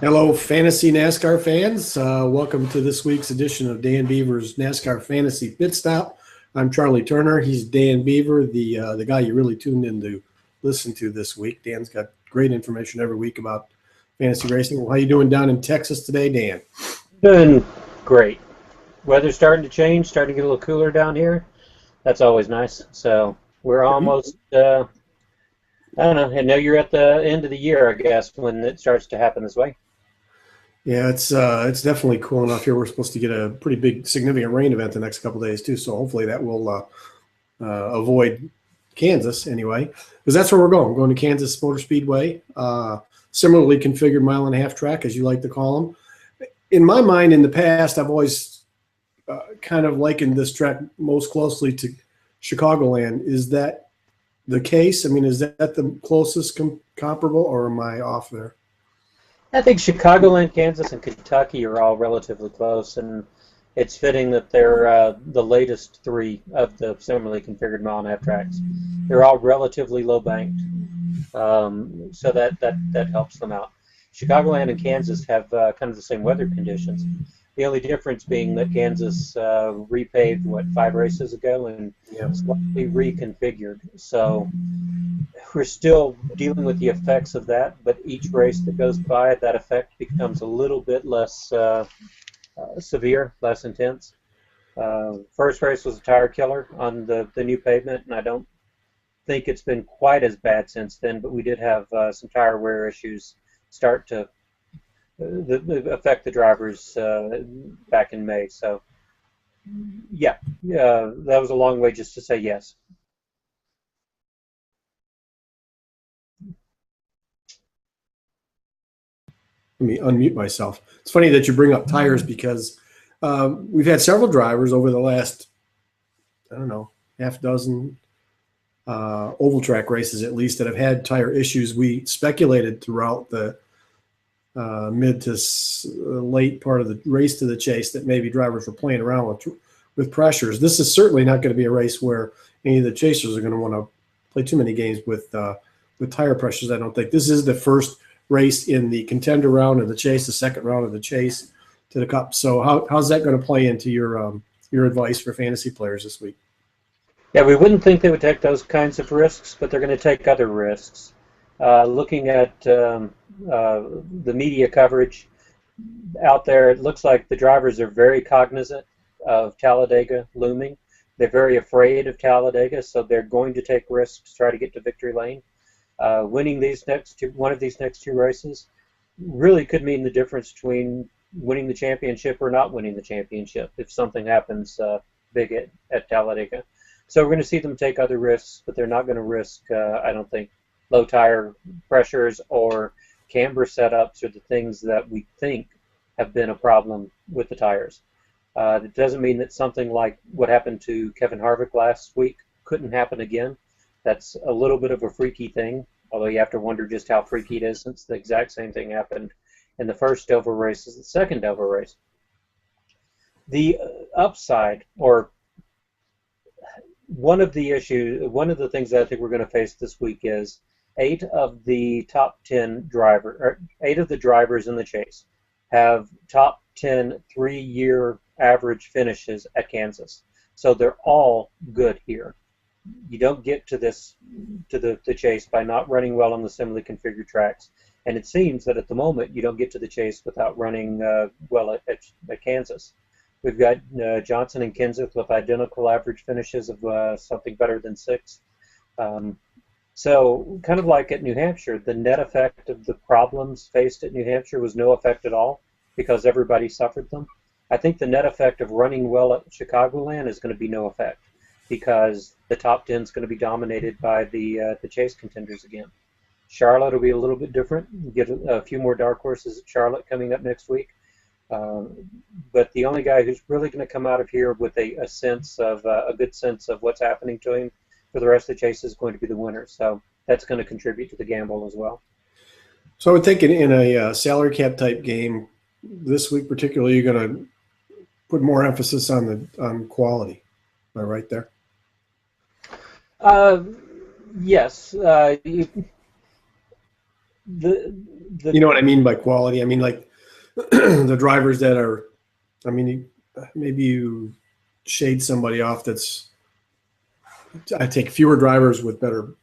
Hello, fantasy NASCAR fans. Welcome to this week's edition of Dan Beaver's NASCAR Fantasy Pit Stop. I'm Charlie Turner. He's Dan Beaver, the guy you really tuned in to listen to this week. Dan's got great information every week about fantasy racing. Well, how you doing down in Texas today, Dan? Doing great. Weather's starting to change, starting to get a little cooler down here. That's always nice. So we're almost, I don't know, I know you're at the end of the year, I guess, when it starts to happen this way. Yeah, it's definitely cool enough here. We're supposed to get a pretty big, significant rain event the next couple of days too. So hopefully that will avoid Kansas anyway, because that's where we're going. We're going to Kansas Motor Speedway, similarly configured mile-and-a-half track, as you like to call them. In my mind, in the past, I've always kind of likened this track most closely to Chicagoland. Is that the case? I mean, is that the closest comparable, or am I off there? I think Chicagoland, Kansas, and Kentucky are all relatively close, and it's fitting that they're the latest three of the similarly configured mile-and-a-half tracks. They're all relatively low banked, so that helps them out. Chicagoland and Kansas have kind of the same weather conditions. The only difference being that Kansas repaved, what, 5 races ago and slightly reconfigured. So we're still dealing with the effects of that, but each race that goes by, that effect becomes a little bit less severe, less intense. First race was a tire killer on the new pavement, and I don't think it's been quite as bad since then, but we did have some tire wear issues start to affect the drivers back in May. So, yeah, that was a long way just to say yes. Let me unmute myself. It's funny that you bring up tires because we've had several drivers over the last, I don't know, half dozen oval track races at least that have had tire issues. We speculated throughout the mid to late part of the race to the chase that maybe drivers were playing around with pressures. This is certainly not going to be a race where any of the chasers are going to want to play too many games with tire pressures. I don't think. This is the first race in the contender round of the chase, the second round of the chase to the Cup. So how's that going to play into your advice for fantasy players this week? Yeah, we wouldn't think they would take those kinds of risks, but they're going to take other risks. Looking at the media coverage out there, it looks like the drivers are very cognizant of Talladega looming. They're very afraid of Talladega, so they're going to take risks to try to get to victory lane. Winning one of these next two races really could mean the difference between winning the championship or not winning the championship if something happens big at Talladega. So we're going to see them take other risks, but they're not going to risk, I don't think, low tire pressures or camber setups are the things that we think have been a problem with the tires. It doesn't mean that something like what happened to Kevin Harvick last week couldn't happen again. That's a little bit of a freaky thing, although you have to wonder just how freaky it is since the exact same thing happened in the first Dover race as the second Dover race. The upside, or one of the things that I think we're going to face this week is 8 of the drivers in the chase have top 10 3-year average finishes at Kansas. So they're all good here. You don't get to the chase by not running well on the similarly configured tracks. And it seems that at the moment you don't get to the chase without running well at Kansas. We've got Johnson and Kenseth with identical average finishes of something better than 6. So kind of like at New Hampshire, the net effect of the problems faced at New Hampshire was no effect at all because everybody suffered them. I think the net effect of running well at Chicagoland is going to be no effect because the top 10 is going to be dominated by the chase contenders again. Charlotte will be a little bit different. You get a few more dark horses at Charlotte coming up next week. But the only guy who's really going to come out of here with a good sense of what's happening to him for the rest of the chase is going to be the winner. So that's going to contribute to the gamble as well. So I would think in a salary cap type game this week particularly, you're going to put more emphasis on quality. Am I right there? Yes. The You know what I mean by quality? I mean, like the drivers that are, I mean, maybe you shade somebody off that's, I take fewer drivers with better,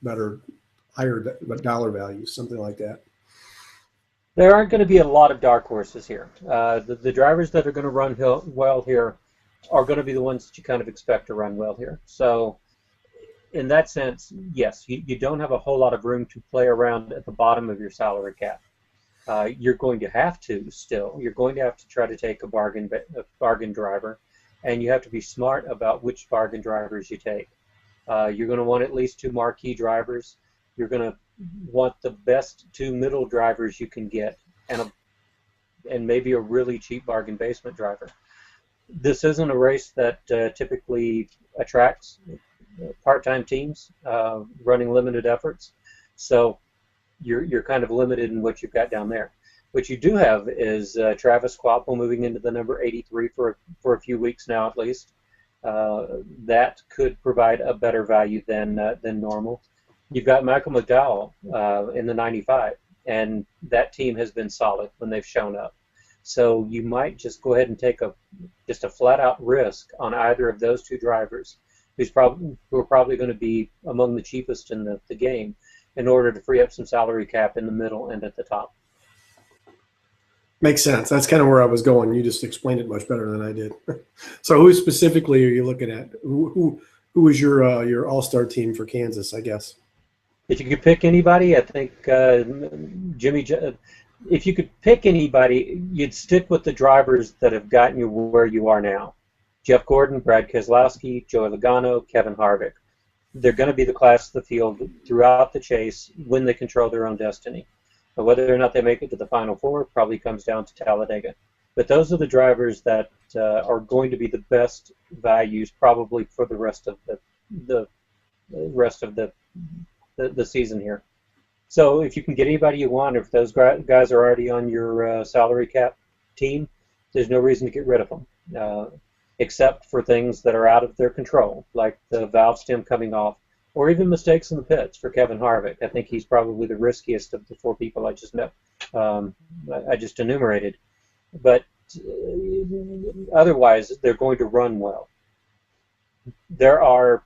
higher dollar values, something like that. There aren't going to be a lot of dark horses here. The drivers that are going to run well here are going to be the ones that you kind of expect to run well here. So in that sense, yes, you don't have a whole lot of room to play around at the bottom of your salary cap. You're going to have to still. You're going to have to try to take a bargain driver, and you have to be smart about which bargain drivers you take. You're going to want at least 2 marquee drivers. You're going to want the best 2 middle drivers you can get, and maybe a really cheap bargain basement driver. This isn't a race that typically attracts part-time teams running limited efforts, so you're kind of limited in what you've got down there. What you do have is Travis Quapple moving into the number 83 for a few weeks now at least. That could provide a better value than normal. You've got Michael McDowell in the 95, and that team has been solid when they've shown up. So you might just go ahead and take just a flat-out risk on either of those 2 drivers, who are probably going to be among the cheapest in the game, in order to free up some salary cap in the middle and at the top. Makes sense. That's kind of where I was going. You just explained it much better than I did. So who specifically are you looking at? Who is your all-star team for Kansas, I guess? If you could pick anybody, I think if you could pick anybody, you'd stick with the drivers that have gotten you where you are now. Jeff Gordon, Brad Keselowski, Joey Logano, Kevin Harvick. They're going to be the class of the field throughout the chase when they control their own destiny. But whether or not they make it to the Final Four probably comes down to Talladega. But those are the drivers that are going to be the best values probably for the rest of the season here. So if you can get anybody you want, if those guys are already on your salary cap team, there's no reason to get rid of them, except for things that are out of their control, like the valve stem coming off, or even mistakes in the pits for Kevin Harvick. I think he's probably the riskiest of the 4 people I just I just enumerated. But otherwise, they're going to run well. There are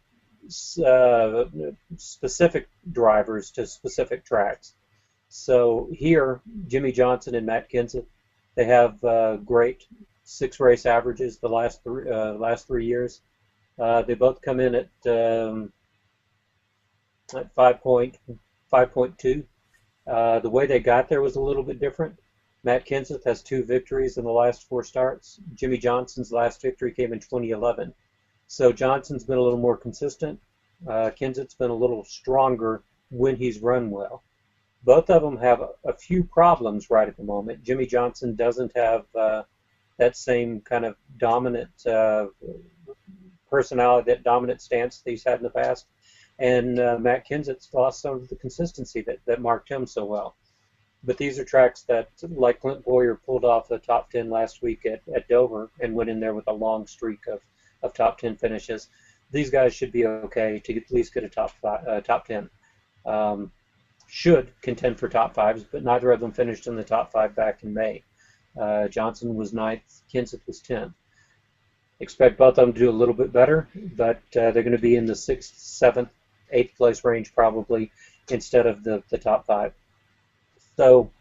specific drivers to specific tracks. So here, Jimmy Johnson and Matt Kenseth, they have great 6 race averages the last 3 years. They both come in at 5.2. The way they got there was a little bit different. Matt Kenseth has 2 victories in the last 4 starts. Jimmy Johnson's last victory came in 2011. So Johnson's been a little more consistent. Kenseth's been a little stronger when he's run well. Both of them have a few problems right at the moment. Jimmy Johnson doesn't have that same kind of dominant personality, that dominant stance that he's had in the past. And Matt Kenseth's lost some of the consistency that marked him so well. But these are tracks that, like Clint Boyer pulled off the top 10 last week at Dover and went in there with a long streak of top 10 finishes. These guys should be okay to at least get a top 10. Should contend for top 5s, but neither of them finished in the top 5 back in May. Johnson was 9th, Kenseth was 10th. Expect both of them to do a little bit better, but they're going to be in the 6th, 7th, 8th place range probably instead of the top 5. So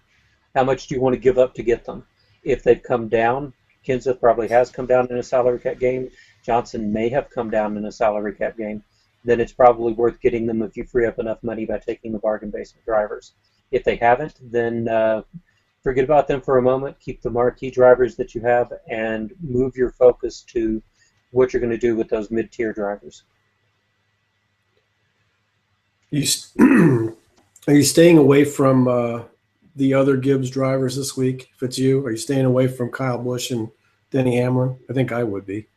how much do you want to give up to get them? If they've come down, Kenseth probably has come down in a salary cap game. Johnson may have come down in a salary cap game. Then it's probably worth getting them if you free up enough money by taking the bargain basement drivers. If they haven't, then forget about them for a moment. Keep the marquee drivers that you have and move your focus to what you're going to do with those mid-tier drivers. Are you staying away from the other Gibbs drivers this week? If it's you, are you staying away from Kyle Busch and Denny Hamlin? I think I would be.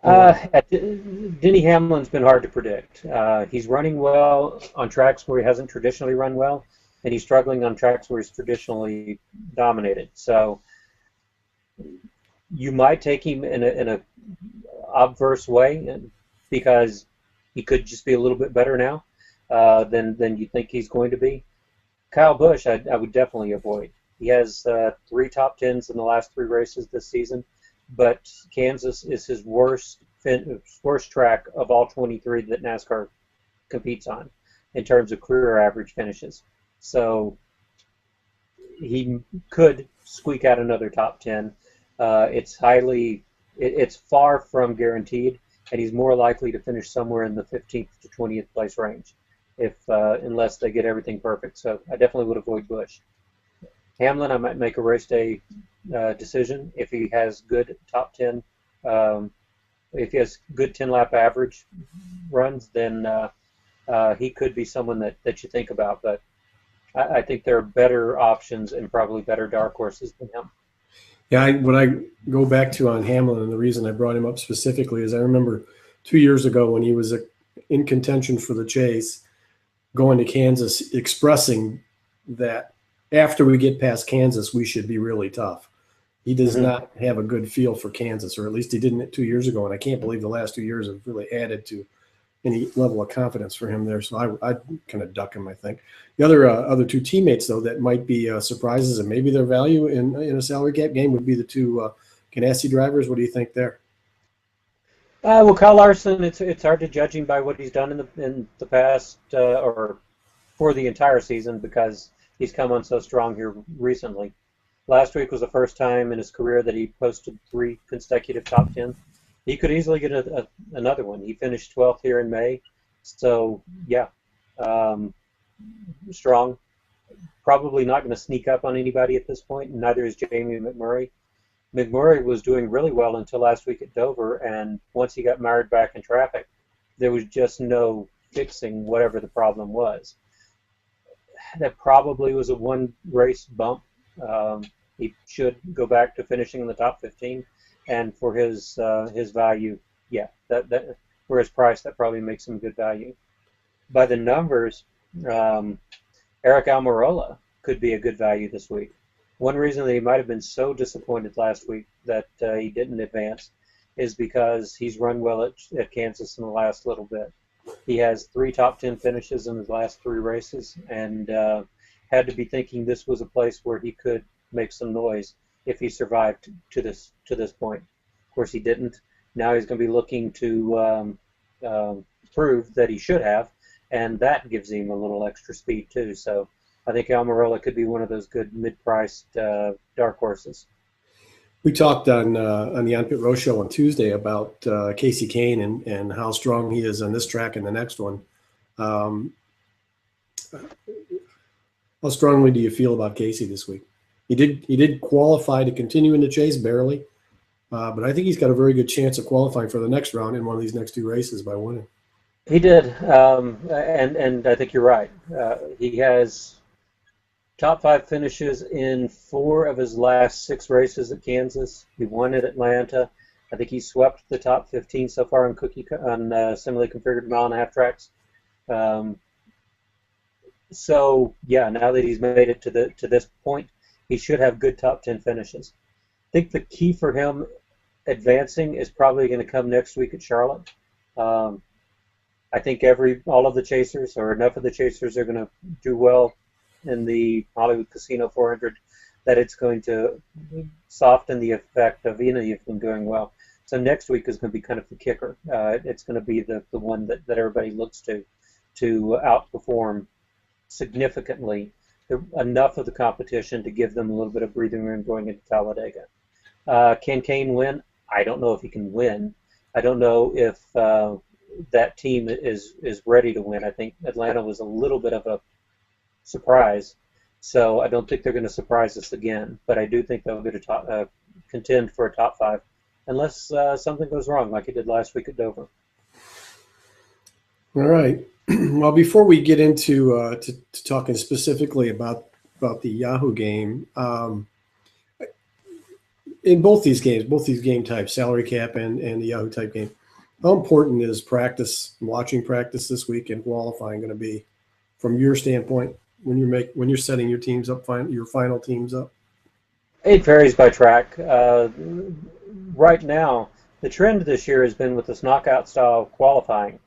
Denny Hamlin's been hard to predict. He's running well on tracks where he hasn't traditionally run well, and he's struggling on tracks where he's traditionally dominated. So you might take him in a obverse way because he could just be a little bit better now than you think he's going to be. Kyle Busch, I would definitely avoid. He has 3 top 10s in the last 3 races this season, but Kansas is his worst track of all 23 that NASCAR competes on in terms of career average finishes. So he could squeak out another top 10. It's far from guaranteed, and he's more likely to finish somewhere in the 15th to 20th place range, if unless they get everything perfect. So I definitely would avoid Busch. Hamlin, I might make a race day decision if he has good top 10. If he has good 10-lap average runs, then he could be someone that you think about. But I think there are better options and probably better dark horses than him. Yeah, what I go back to on Hamlin, and the reason I brought him up specifically is I remember 2 years ago when he was in contention for the chase, going to Kansas, expressing that after we get past Kansas, we should be really tough. He does not have a good feel for Kansas, or at least he didn't 2 years ago, and I can't believe the last 2 years have really added to any level of confidence for him there. So I'd kind of duck him, I think. The other two teammates, though, that might be surprises and maybe their value in a salary cap game would be the two Ganassi drivers. What do you think there? Well, Kyle Larson, it's hard to judge him by what he's done in the past or for the entire season because he's come on so strong here recently. Last week was the first time in his career that he posted 3 consecutive top 10s. He could easily get another one. He finished 12th here in May. So, yeah, strong. Probably not going to sneak up on anybody at this point, and neither is Jamie McMurray. McMurray was doing really well until last week at Dover, and once he got mired back in traffic, there was just no fixing whatever the problem was. That probably was a one-race bump. He should go back to finishing in the top 15. And for his value, yeah, that for his price, that probably makes him good value. By the numbers, Eric Almirola could be a good value this week. One reason that he might have been so disappointed last week that he didn't advance is because he's run well at Kansas in the last little bit. He has 3 top 10 finishes in his last 3 races, and had to be thinking this was a place where he could make some noise if he survived to this point. Of course, he didn't. Now he's going to be looking to prove that he should have, and that gives him a little extra speed too. So I think Almirola could be one of those good mid-priced dark horses. We talked on the On Pit Row show on Tuesday about Casey Kane and how strong he is on this track and the next one. How strongly do you feel about Casey this week? He did qualify to continue in the chase barely, but I think he's got a very good chance of qualifying for the next round in one of these next 2 races by winning. He did, and I think you're right. He has top 5 finishes in 4 of his last 6 races at Kansas. He won at Atlanta. I think he swept the top 15 so far on similarly configured mile-and-a-half tracks. So yeah, now that he's made it to this point, he should have good top 10 finishes. I think the key for him advancing is probably going to come next week at Charlotte. I think all of the chasers, or enough of the chasers, are going to do well in the Hollywood Casino 400 that it's going to soften the effect of any of them doing well. So next week is going to be kind of the kicker. It's going to be the one that everybody looks to outperform significantly enough of the competition to give them a little bit of breathing room going into Talladega. Can Kane win? I don't know if he can win. I don't know if that team is ready to win. I think Atlanta was a little bit of a surprise, so I don't think they're going to surprise us again. But I do think they'll get a contend for a top 5, unless something goes wrong like it did last week at Dover. All right. Well, before we get into to talking specifically about the Yahoo game, in both these game types, salary cap and the Yahoo type game, how important is watching practice this week and qualifying going to be from your standpoint when you're setting your teams up, your final teams up? It varies by track. Right now, the trend this year has been with this knockout style qualifying.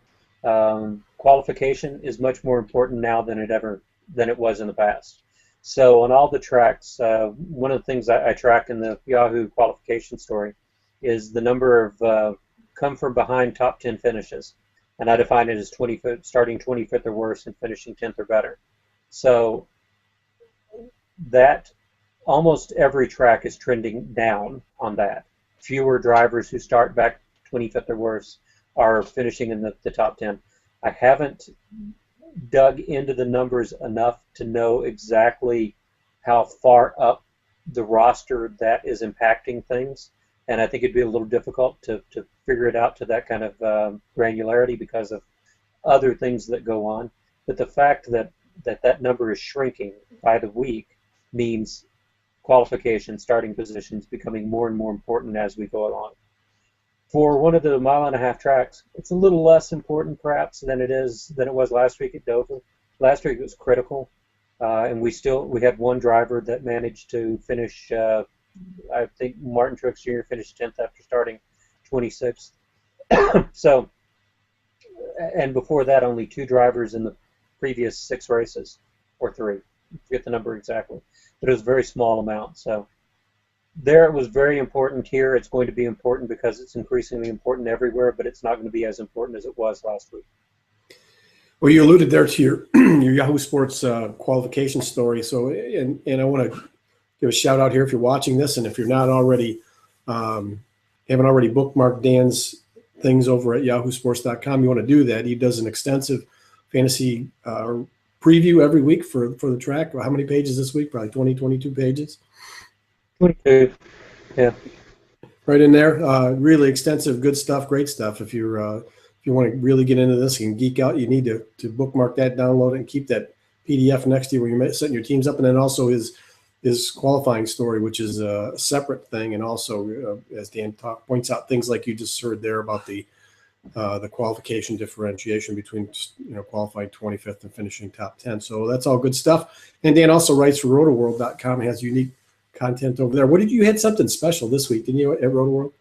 Qualification is much more important now than it ever than it was in the past. So on all the tracks, one of the things I track in the Yahoo qualification story is the number of come from behind top 10 finishes. And I define it as 20th, starting 25th or worse and finishing 10th or better. So that almost every track is trending down on that. Fewer drivers who start back 25th or worse are finishing in the top 10. I haven't dug into the numbers enough to know exactly how far up the roster that is impacting things, and I think it'd be a little difficult to figure it out to that kind of granularity because of other things that go on. But the fact that number is shrinking by the week means qualification, starting positions becoming more and more important as we go along. For one of the mile-and-a-half tracks, it's a little less important perhaps than it was last week at Dover. Last week it was critical, and we had one driver that managed to finish. I think Martin Truex Jr. finished 10th after starting 26th. So, and before that, only 2 drivers in the previous 6 races, or 3. I forget the number exactly, but it was a very small amount. So. There it was very important. Here it's going to be important because it's increasingly important everywhere, but it's not going to be as important as it was last week. Well, you alluded there to your your Yahoo Sports qualification story. So, and I want to give a shout out here if you're watching this, and if you're not already, haven't already bookmarked Dan's things over at yahoosports.com, you want to do that. He does an extensive fantasy preview every week for the track. How many pages this week? Probably 20, 22 pages. 22, yeah. Right in there. Really extensive, good stuff, great stuff. If you want to really get into this and geek out, you need to bookmark that, download it, and keep that PDF next to you when you're setting your teams up. And then also his qualifying story, which is a separate thing. And also, as Dan points out, things like you just heard there about the qualification differentiation between qualifying 25th and finishing top 10. So that's all good stuff. And Dan also writes for rotoworld.com, has unique content over there. You had something special this week, didn't you, at RotoWorld?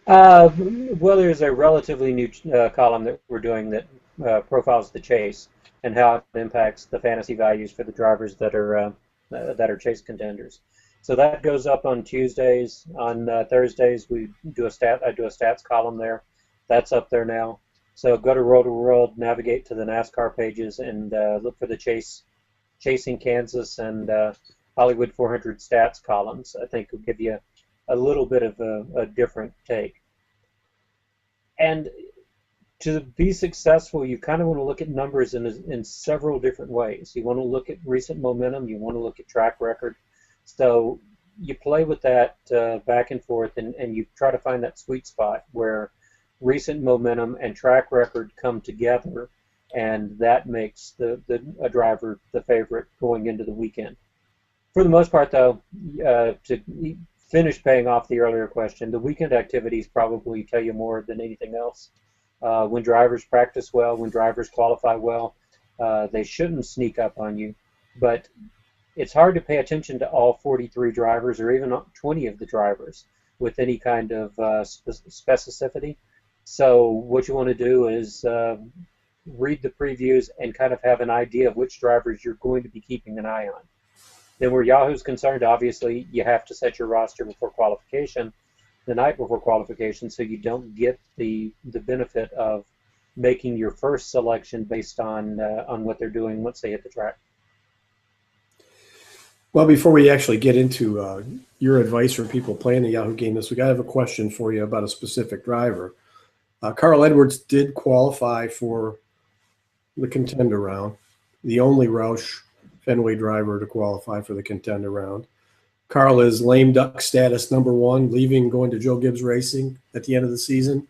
Well, there's a relatively new column that we're doing that profiles the chase and how it impacts the fantasy values for the drivers that are chase contenders. So that goes up on Tuesdays. On Thursdays, I do a stats column there. That's up there now. So go to RotoWorld, navigate to the NASCAR pages, and look for the Chasing Kansas and Hollywood 400 stats columns. I think will give you a little bit of a different take. And to be successful, you kind of want to look at numbers in several different ways. You want to look at recent momentum. You want to look at track record. So you play with that back and forth, and you try to find that sweet spot where recent momentum and track record come together, and that makes a driver the favorite going into the weekend. For the most part, though, to finish paying off the earlier question, the weekend activities probably tell you more than anything else. When drivers practice well, when drivers qualify well, they shouldn't sneak up on you. But it's hard to pay attention to all 43 drivers or even 20 of the drivers with any kind of specificity. So what you want to do is read the previews and kind of have an idea of which drivers you're going to be keeping an eye on. Then where Yahoo's concerned, obviously, you have to set your roster before qualification, the night before qualification, so you don't get the benefit of making your first selection based on what they're doing once they hit the track. Well, before we actually get into your advice for people playing the Yahoo game this week, I have a question for you about a specific driver. Carl Edwards did qualify for the contender round, the only Roush Fenway driver to qualify for the contender round. Carl is lame duck status #1, going to Joe Gibbs Racing at the end of the season.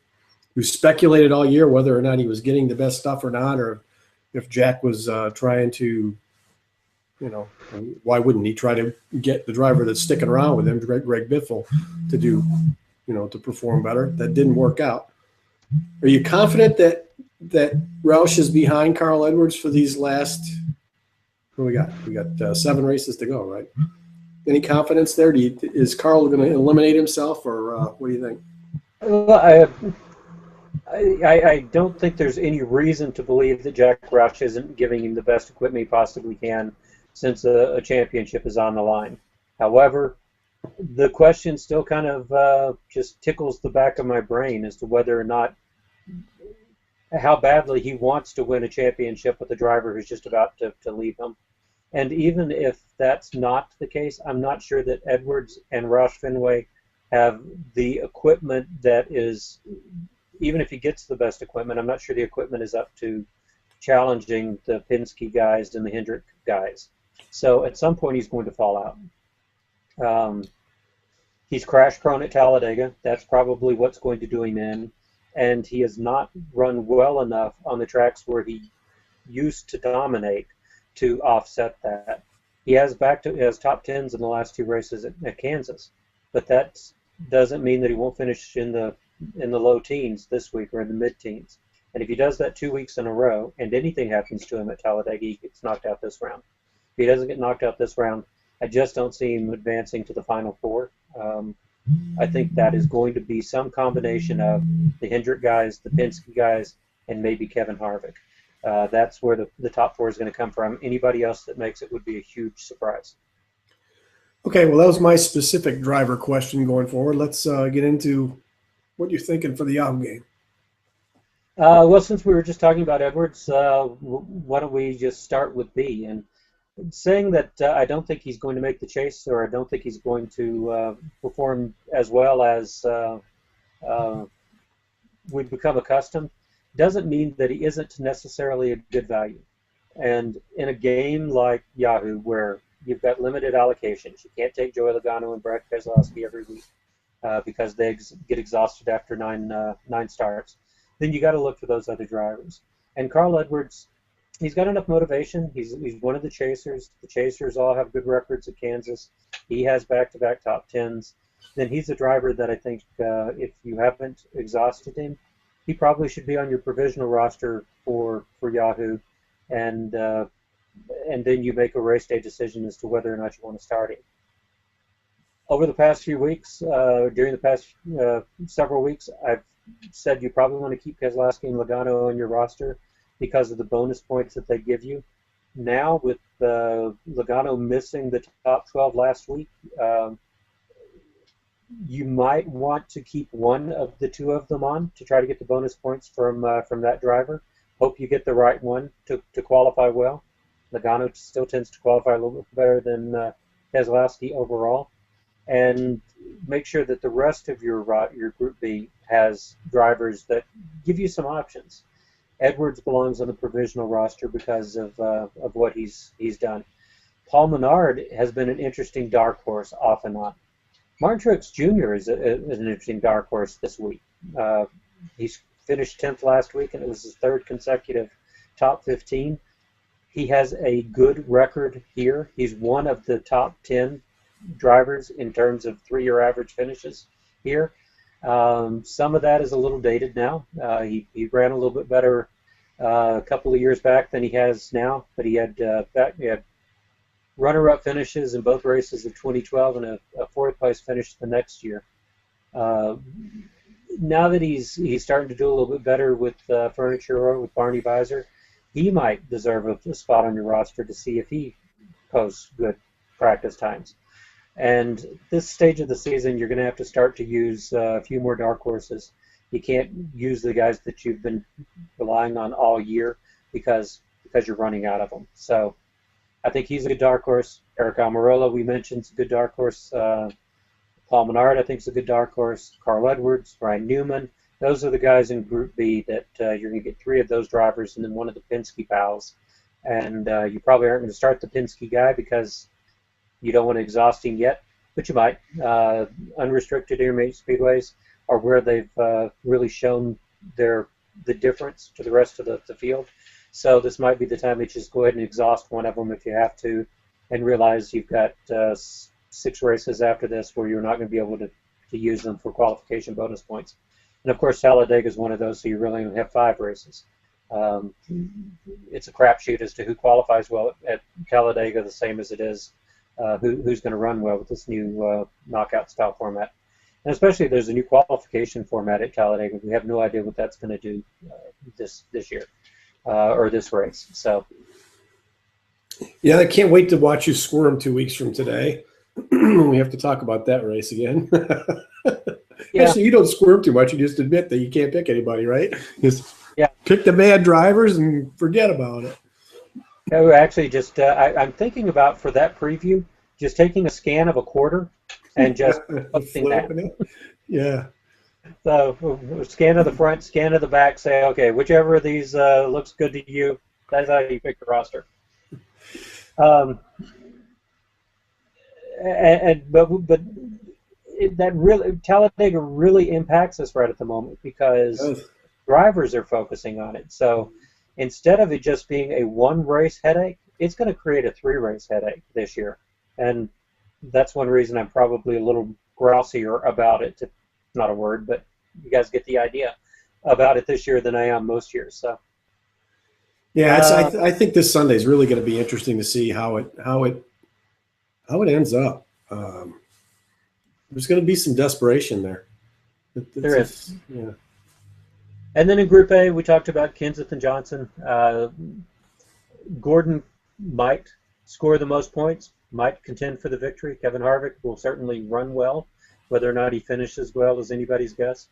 We speculated all year whether or not he was getting the best stuff or not, or if Jack was trying to, why wouldn't he try to get the driver that's sticking around with him, Greg Biffle, to do, to perform better. That didn't work out. Are you confident that Roush is behind Carl Edwards for these last? What we got? We got 7 races to go, right? Any confidence there? Is Carl going to eliminate himself, or what do you think? Well, I don't think there's any reason to believe that Jack Roush isn't giving him the best equipment he possibly can since a championship is on the line. However, the question still kind of just tickles the back of my brain as to whether or not how badly he wants to win a championship with a driver who's just about to leave him. And even if that's not the case, I'm not sure that Edwards and Roush Fenway have the equipment that is, even if he gets the best equipment, I'm not sure the equipment is up to challenging the Penske guys and the Hendrick guys. So at some point he's going to fall out. He's crash prone at Talladega. That's probably what's going to do him in. And he has not run well enough on the tracks where he used to dominate to offset that. He has top tens in the last two races at Kansas, but that doesn't mean that he won't finish in the low teens this week or in the mid teens. And if he does that 2 weeks in a row, and anything happens to him at Talladega, he gets knocked out this round. If he doesn't get knocked out this round, I just don't see him advancing to the Final Four. I think that is going to be some combination of the Hendrick guys, the Penske guys, and maybe Kevin Harvick. That's where the top four is going to come from. Anybody else that makes it would be a huge surprise. Okay, well, that was my specific driver question going forward. Let's get into what you're thinking for the Yahoo game. Well, since we were just talking about Edwards, why don't we just start with B? And saying that I don't think he's going to make the chase, or I don't think he's going to perform as well as we've become accustomed, doesn't mean that he isn't necessarily a good value. And in a game like Yahoo, where you've got limited allocations, you can't take Joey Logano and Brad Keselowski every week because they get exhausted after nine starts, then you got to look for those other drivers. And Carl Edwards, he's got enough motivation. He's one of the chasers. The chasers all have good records at Kansas. He has back-to-back top tens. Then he's a driver that I think if you haven't exhausted him, he probably should be on your provisional roster for Yahoo, and then you make a race day decision as to whether or not you want to start him. Over the past few weeks, during the past several weeks, I've said you probably want to keep Keselowski and Logano on your roster because of the bonus points that they give you. Now, with Logano missing the top 12 last week, you might want to keep one of the two of them on to try to get the bonus points from that driver. Hope you get the right one to qualify well. Logano still tends to qualify a little bit better than Keselowski overall. And make sure that the rest of your Group B has drivers that give you some options. Edwards belongs on the provisional roster because of what he's done. Paul Menard has been an interesting dark horse off and on. Martin Truex Jr. is an interesting dark horse this week. He's finished 10th last week, and it was his third consecutive top 15. He has a good record here. He's one of the top 10 drivers in terms of 3-year average finishes here. Some of that is a little dated now. He ran a little bit better a couple of years back than he has now, but he had runner-up finishes in both races of 2012 and a fourth-place finish the next year. Now that he's starting to do a little bit better with furniture or with Barney Visor, he might deserve a spot on your roster to see if he posts good practice times. And this stage of the season, you're going to have to start to use a few more dark horses. You can't use the guys that you've been relying on all year because you're running out of them. So I think he's a good dark horse. Eric Almirola, we mentioned, is a good dark horse. Paul Menard, I think, is a good dark horse. Carl Edwards, Ryan Newman. Those are the guys in Group B that you're going to get 3 of those drivers and then one of the Penske pals. And you probably aren't going to start the Penske guy because you don't want to exhaust him yet, but you might. Unrestricted intermediate speedways are where they've really shown the difference to the rest of the field. So this might be the time to just go ahead and exhaust one of them if you have to, and realize you've got 6 races after this where you're not going to be able to use them for qualification bonus points. And of course, Talladega is one of those, so you really only have 5 races. It's a crapshoot as to who qualifies well at Talladega, the same as it is who's going to run well with this new knockout style format. And especially there's a new qualification format at Talladega. We have no idea what that's going to do this year or this race. So Yeah, I can't wait to watch you squirm 2 weeks from today. We have to talk about that race again. yeah, Actually, you don't squirm too much. You just admit that you can't pick anybody, right? Just yeah. pick the bad drivers and forget about it. Yeah, we're actually just I'm thinking about for that preview, just taking a scan of a quarter and just posting that. Flipping it. Yeah. So scan of the front, scan of the back. Say, okay, whichever of these looks good to you. That's how you pick the roster. But that really Talladega really impacts us right at the moment because drivers are focusing on it. So instead of it just being a one race headache, it's going to create a 3-race headache this year, and that's one reason I'm probably a little grousier about it. Not a word, but you guys get the idea about it this year than I am most years. So yeah, I think this Sunday is really going to be interesting to see how it ends up. There's going to be some desperation there. There is. Yeah. And then in Group A, we talked about Kenseth and Johnson. Gordon might score the most points, might contend for the victory. Kevin Harvick will certainly run well. Whether or not he finishes well is anybody's guess.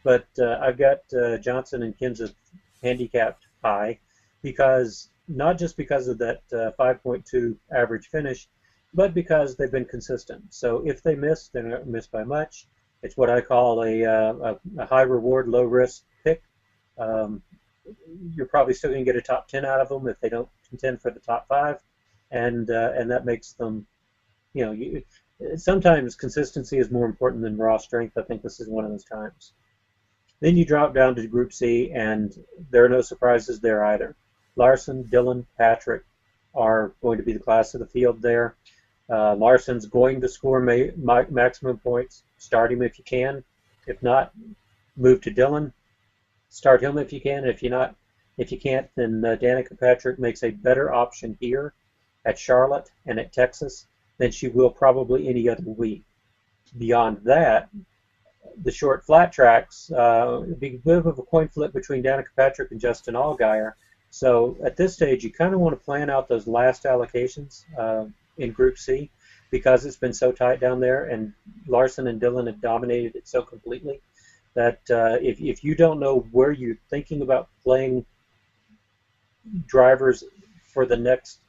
But I've got Johnson and Kenseth handicapped high because not just because of that 5.2 average finish, but because they've been consistent. So if they miss, they're not missed by much. It's what I call a high reward, low risk pick. You're probably still going to get a top 10 out of them if they don't contend for the top 5, and that makes them, sometimes consistency is more important than raw strength. I think this is one of those times. Then you drop down to Group C, and there are no surprises there either. Larson, Dillon, Patrick are going to be the class of the field there. Larson's going to score maximum points. Start him if you can. If not, move to Dillon. Start him if you can. If you can't, then Danica Patrick makes a better option here at Charlotte and at Texas than she will probably any other week. Beyond that, the short flat tracks, it'd be a bit of a coin flip between Danica Patrick and Justin Allgaier. So at this stage, you kind of want to plan out those last allocations in Group C because it's been so tight down there, and Larson and Dillon have dominated it so completely that if you don't know where you're thinking about playing drivers for the next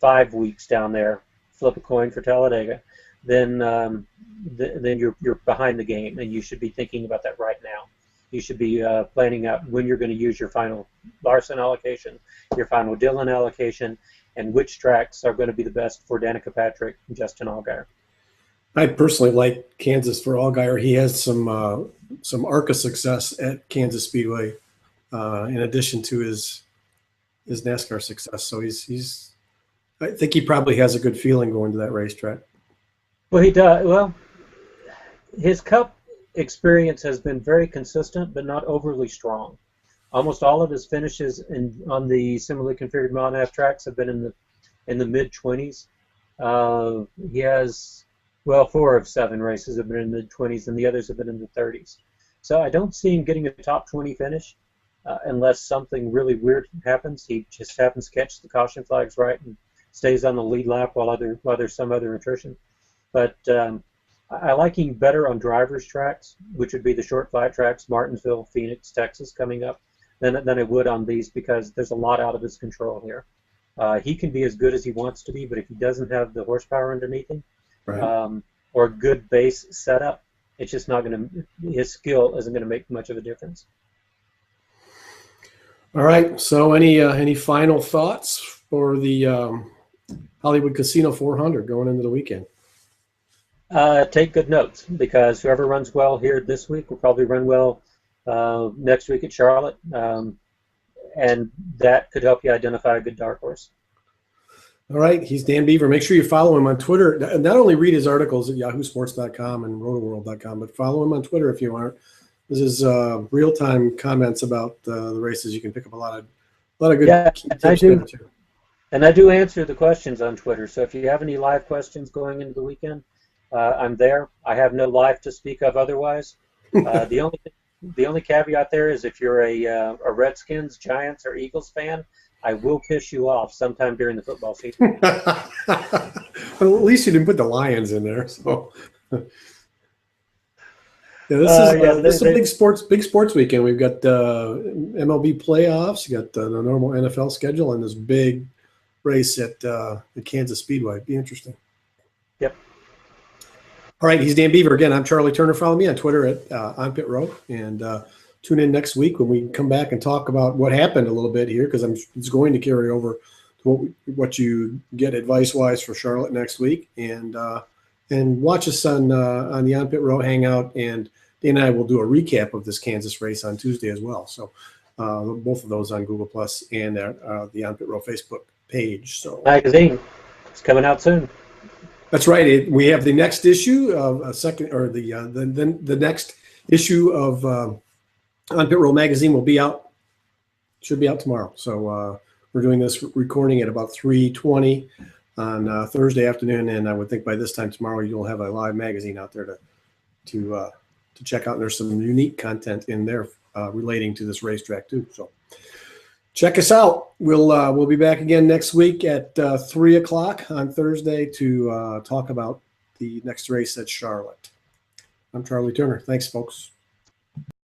5 weeks down there, flip a coin for Talladega, then you're behind the game, and you should be thinking about that right now. You should be planning out when you're going to use your final Larson allocation, your final Dillon allocation, and which tracks are going to be the best for Danica Patrick and Justin Allgaier. I personally like Kansas for Allgaier. He has some ARCA success at Kansas Speedway, in addition to his NASCAR success. So I think he probably has a good feeling going to that racetrack. Well, he does. Well, his Cup experience has been very consistent, but not overly strong. Almost all of his finishes on the similarly configured mile and a half tracks have been in the mid-20s. He has 4 of 7 races have been in the mid-20s, and the others have been in the 30s. So I don't see him getting a top 20 finish unless something really weird happens. He just happens to catch the caution flags right and stays on the lead lap while there's some other attrition. But I like him better on drivers' tracks, which would be the short flat tracks, Martinsville, Phoenix, Texas, coming up, than I would on these because there's a lot out of his control here. He can be as good as he wants to be, but if he doesn't have the horsepower underneath him, right, or a good base setup, it's just not going to. His skill isn't going to make much of a difference. All right. So, any final thoughts for the Hollywood Casino 400 going into the weekend? Take good notes because whoever runs well here this week will probably run well next week at Charlotte, and that could help you identify a good dark horse. All right, he's Dan Beaver. Make sure you follow him on Twitter. Not only read his articles at yahoosports.com and rotoworld.com, but follow him on Twitter if you aren't. This is real-time comments about the races. You can pick up a lot of good tips there too. And I do answer the questions on Twitter. So if you have any live questions going into the weekend, I'm there. I have no life to speak of otherwise. The only caveat there is if you're a Redskins, Giants, or Eagles fan, I will piss you off sometime during the football season. Well, at least you didn't put the Lions in there. So yeah, Yeah, this is a big sports weekend. We've got MLB playoffs. You got the normal NFL schedule and this big race at the Kansas Speedway. It'd be interesting. Yep. All right, he's Dan Beaver again. I'm Charlie Turner. Follow me on Twitter at On Pit Road, and tune in next week when we come back and talk about what happened a little bit here, because it's going to carry over to what you get advice wise for Charlotte next week, and watch us on the On Pit Road Hangout, and Dan and I will do a recap of this Kansas race on Tuesday as well. So both of those on Google Plus and the On Pit Road Facebook page. So Magazine. It's coming out soon. That's right. We have the next issue of the next issue of On Pit Road Magazine should be out tomorrow. So we're doing this recording at about 3:20 on Thursday afternoon, and I would think by this time tomorrow you'll have a live magazine out there to check out. And there's some unique content in there relating to this racetrack too. So check us out. We'll be back again next week at 3 o'clock on Thursday to talk about the next race at Charlotte. I'm Charlie Turner. Thanks, folks.